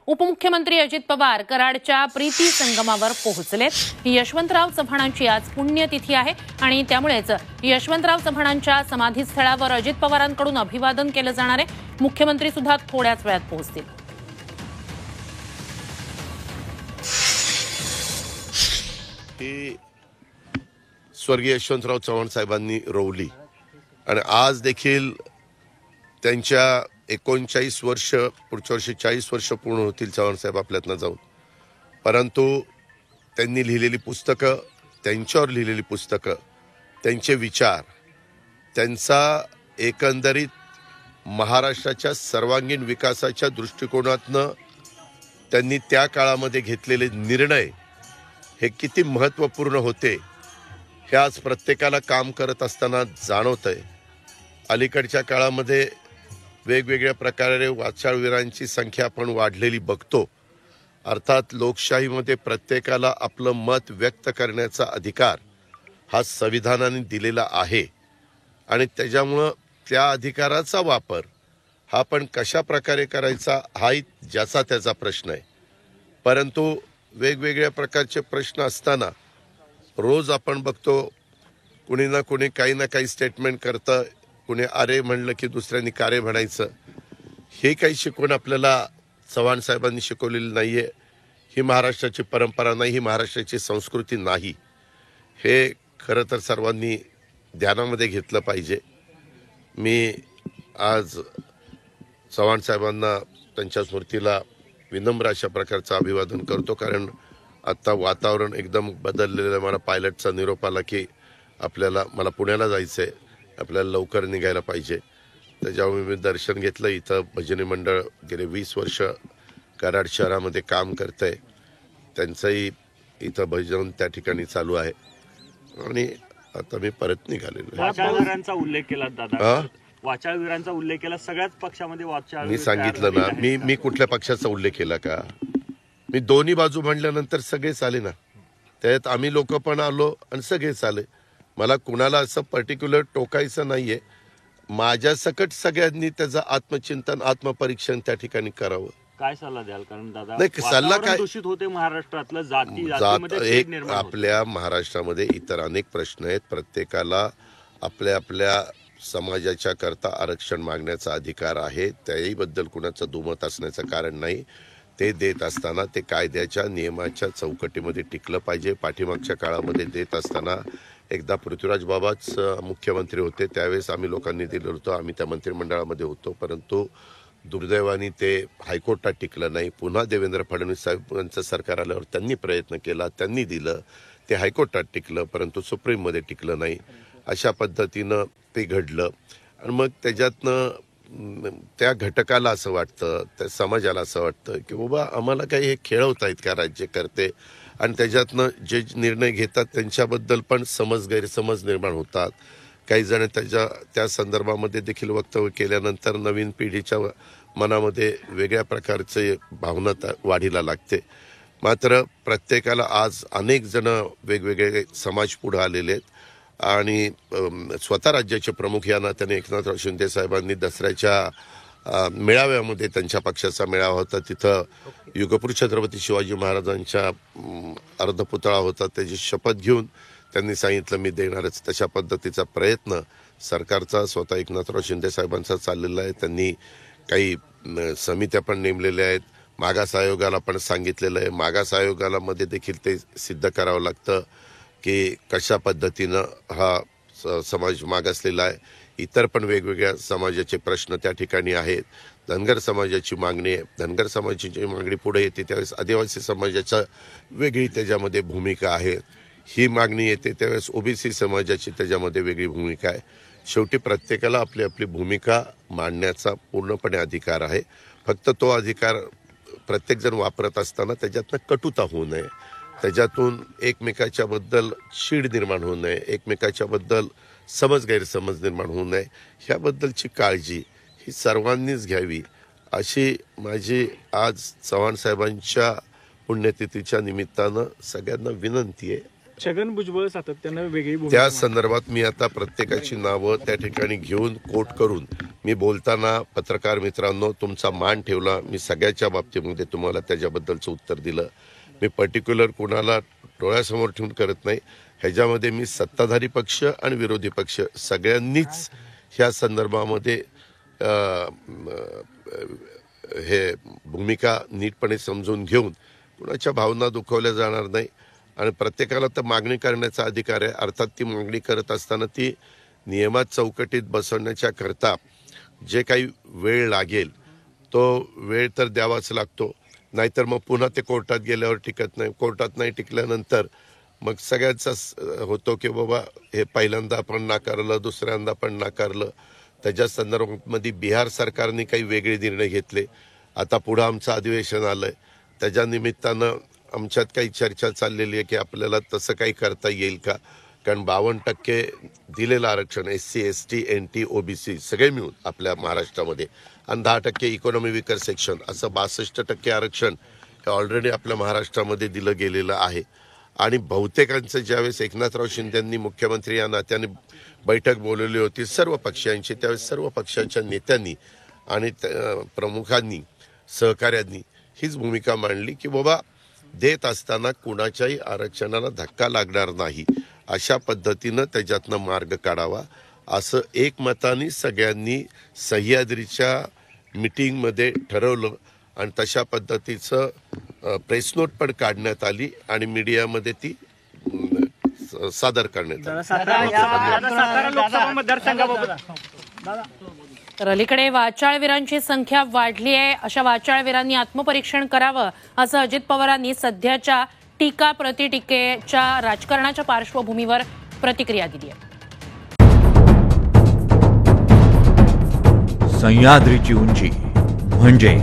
उपमुख्यमंत्री अजित पवार कराडच्या प्रीती संगमावर पोहोचलेत। यशवंतराव चव्हाणांची आज पुण्यतिथी आहे आणि त्यामुळेच यशवंतराव चव्हाणांच्या समाधीस्थळावर अजित पवारांकडून अभिवादन केलं जाणार आहे। मुख्यमंत्री सुद्धा थोड्याच वेळात पोहोचतील। स्वर्गीय यशवंतराव चव्हाण साहेबांनी रोवली आणि आज देखील त्यांच्या 39 वर्ष पुढच्या वर्षी 40 वर्ष पूर्ण होतील चव्हाण साहेब आपल्यातनं जाऊन। परंतु त्यांनी लिहिलेली पुस्तकं, त्यांच्यावर लिहिलेली पुस्तकं, त्यांचे विचार, त्यांचा एकंदरीत महाराष्ट्राच्या सर्वांगीण विकासाच्या दृष्टिकोनातनं त्यांनी त्या काळामध्ये घेतलेले निर्णय हे किती महत्त्वपूर्ण होते हे आज प्रत्येकाला काम करत असताना जाणवतंय। अलीकडच्या काळामध्ये वेगवेगळ्या प्रकारे वाचाळवीरांची संख्या आपण वाढलेली बघतो। अर्थात लोकशाहीमध्ये प्रत्येकाला आपलं मत व्यक्त करण्याचा अधिकार हा संविधानाने दिलेला आहे आणि त्याच्यामुळं त्या अधिकाराचा वापर हा आपण कशा प्रकारे करायचा हाही ज्याचा त्याचा प्रश्न आहे। परंतु वेगवेगळ्या प्रकारचे प्रश्न असताना रोज आपण बघतो कुणी ना कुणी काही ना काही स्टेटमेंट करतं, कुणी अरे म्हणलं की दुसऱ्यांनी कारे म्हणायचं। हे काही शिकवण आपल्याला चव्हाण साहेबांनी शिकवलेली नाहीये। ही महाराष्ट्राची परंपरा नाही, ही महाराष्ट्राची संस्कृती नाही। हे खरं तर सर्वांनी ध्यानामध्ये घेतलं पाहिजे। मी आज चव्हाण साहेबांना त्यांच्या स्मृतीला विनम्र अशा प्रकारचं अभिवादन करतो, कारण आता वातावरण एकदम बदललेलं। मला पायलटचा निरोप आला की मला पुण्याला जायचंय, आपल्याला लवकर निघायला पाहिजे। त्याच्यामुळे मी दर्शन घेतलं। इथं भजनी मंडळ गेले 20 वर्ष कराड शहरामध्ये काम करतंय, त्यांचंही इथं भजन त्या ठिकाणी चालू आहे आणि आता मी परत निघालेलो। वाचाळवीरांचा उल्लेख केला दादा, वाचाळवीरांचा उल्लेख केला, सगळ्याच पक्षामध्ये वाचाळ। मी सांगितलं ना, मी कुठल्या पक्षाचा उल्लेख केला का? मी दोन्ही बाजू म्हणल्यानंतर सगळेच आले ना, त्यात आम्ही लोक पण आलो आणि सगळेच आले। मला कुणाला असं पर्टिक्युलर टोकायचं नाहीये। माझ्या सकट सगळ्यांनी त्याचं आत्मचिंतन, आत्मपरीक्षण त्या ठिकाणी करावं। काय सल्ला द्याल? कारण दादा नाही, सल्ला काय, दूषित होते महाराष्ट्रातलं, एक आपल्या महाराष्ट्रामध्ये इतर अनेक प्रश्न आहेत। प्रत्येकाला आपल्या आपल्या समाजाच्या करता आरक्षण मागण्याचा अधिकार आहे, त्याहीबद्दल कुणाचं दुमत असण्याचं कारण नाही। ते देत असताना ते कायद्याच्या नियमाच्या चौकटीमध्ये टिकलं पाहिजे। पाठीमागच्या काळामध्ये देत असताना एकदा पृथ्वीराज बाबाच मुख्यमंत्री होते, त्यावेळेस आम्ही लोकांनी दिलं होतं, आम्ही त्या मंत्रिमंडळामध्ये होतो, परंतु दुर्दैवाने ते हायकोर्टात टिकलं नाही। पुन्हा देवेंद्र फडणवीस साहेबांचं सरकार आल्यावर त्यांनी प्रयत्न केला, त्यांनी दिलं, ते हायकोर्टात टिकलं, परंतु सुप्रीममध्ये टिकलं नाही। अशा पद्धतीनं ते घडलं आणि मग त्याच्यातनं त्या घटकाला असं वाटतं, त्या समाजाला असं वाटतं की बाबा आम्हाला काही हे खेळवतायत का राज्यकर्ते, आणि त्याच्यातनं जे निर्णय घेतात त्यांच्याबद्दल पण गैरसमज निर्माण होतात। काही जण त्या संदर्भामध्ये देखील वक्तव्य केल्यानंतर नवीन पिढीच्या मनामध्ये वेगळ्या प्रकारचे भावना वाढीला लागते। मात्र प्रत्येकाला आज अनेक जण वेगवेगळे समाज पुढे आलेले आहेत आणि स्वतः राज्याचे प्रमुख या नात्याने एकनाथराव शिंदे साहेबांनी दसऱ्याच्या मेळाव्यामध्ये, त्यांच्या पक्षाचा मेळावा होता, तिथं युगपुर छत्रपती शिवाजी महाराजांच्या अर्धपुतळा होता, त्याची शपथ घेऊन त्यांनी सांगितलं मी देणारच। तशा पद्धतीचा प्रयत्न सरकारचा, स्वतः एकनाथराव शिंदे साहेबांचा चाललेला आहे। त्यांनी काही समित्या पण नेमलेल्या आहेत, मागास आयोगाला पण सांगितलेलं आहे। मागास आयोगाला मध्ये देखील ते सिद्ध करावं लागतं की कशा पद्धतीनं हा समाज मागासलेला आहे। इतर पण वेगवेगळ्या समाजाचे प्रश्न त्या ठिकाणी आहेत। धनगर समाजाची मागणी आहे, धनगर समाजाची मागणी पुढे येते त्यावेळेस आदिवासी समाजाच्या वेगळी त्याच्यामध्ये भूमिका आहे। ही मागणी येते त्यावेळेस ओबीसी समाजाची त्याच्यामध्ये वेगळी भूमिका आहे। शेवटी प्रत्येकाला आपली आपली भूमिका मांडण्याचा पूर्णपणे अधिकार आहे। फक्त तो अधिकार प्रत्येकजण वापरत असताना त्याच्यातनं कटुता होऊ नये, त्याच्यातून एकमेकाच्या बद्दल चीड निर्माण होऊ नये, एकमेकाच्या बद्दल गैरसमज निर्माण होऊ नये, ह्याबद्दलची काळजी ही सर्वांनीच घ्यावी अशी माझी आज चव्हाण साहेबांच्या पुण्यतिथीच्या निमित्तानं सगळ्यांना विनंती आहे। छगन भुजबळ सातत्यानं वेगळी भूमिका त्या संदर्भात मी आता प्रत्येकाची नावं त्या ठिकाणी घेऊन कोट करून मी बोलताना पत्रकार मित्रांनो तुमचा मान ठेवला. मी सगळ्याच्या बाबतीमध्ये तुम्हाला त्याच्याबद्दलचं उत्तर दिलं. मी पर्टिक्युलर कुणाला डोळ्यासमोर ठेवून करत नाही. ह्याच्यामध्ये मी सत्ताधारी पक्ष आणि विरोधी पक्ष सगळ्यांनीच ह्या संदर्भामध्ये हे भूमिका नीटपणे समजून घेऊन कुणाच्या भावना दुखवल्या जाणार नाही. आणि प्रत्येकाला तर मागणी करण्याचा अधिकार आहे. अर्थात ती मागणी करत असताना ती नियमात चौकटीत बसवण्याच्या करता जे काही वेळ लागेल तो वेळ तर द्यावाच लागतो. नाहीतर मग पुन्हा ते कोर्टात गेल्यावर टिकत नाही. कोर्टात नाही टिकल्यानंतर मग सगळ्यांचाच होतो की बाबा हे पहिल्यांदा आपण नाकारलं, दुसऱ्यांदा पण नाकारलं. त्याच्या संदर्भामध्ये बिहार सरकारने काही वेगळे निर्णय घेतले. आता पुढं आमचं अधिवेशन आलंय. त्याच्या निमित्तानं आमच्यात काही चर्चा चाललेली आहे की आपल्याला तसं काही करता येईल का. कारण 52% दिलेलं आरक्षण SC, ST, NT, OBC सगळे मिळून आपल्या महाराष्ट्रामध्ये आणि 10% इकॉनॉमी विकर सेक्शन असं 62% आरक्षण हे ऑलरेडी आपल्या महाराष्ट्रामध्ये दिलं गेलेलं आहे. आणि बहुतेकांचं ज्यावेळेस एकनाथराव शिंदेंनी मुख्यमंत्री या नात्याने बैठक बोलवली होती सर्व पक्षांची, त्यावेळेस सर्व पक्षांच्या नेत्यांनी आणि प्रमुखांनी सहकाऱ्यांनी हीच भूमिका मांडली की बाबा देत असताना कुणाच्याही आरक्षणाला धक्का लागणार नाही अशा पद्धतीनं त्याच्यातनं मार्ग काढावा असं एकमताने सगळ्यांनी सह्याद्रीच्या मीटिंगमध्ये ठरवलं. आणि तशा पद्धतीचं प्रेस नोट पण काढण्यात आली आणि मीडियामध्ये ती सादर करण्यात आली. सातारा लोकसभा मतदारसंघाबाबत तर अलीकडे वाचाळवीरांची संख्या वाढली आहे. अशा वाचाळवीरांनी आत्मपरीक्षण करावं असं अजित पवारांनी सध्याच्या टीका प्रतिटीकेच्या राजकारणाच्या पार्श्वभूमीवर प्रतिक्रिया दिली आहे. सह्याद्रीची उंची म्हणजे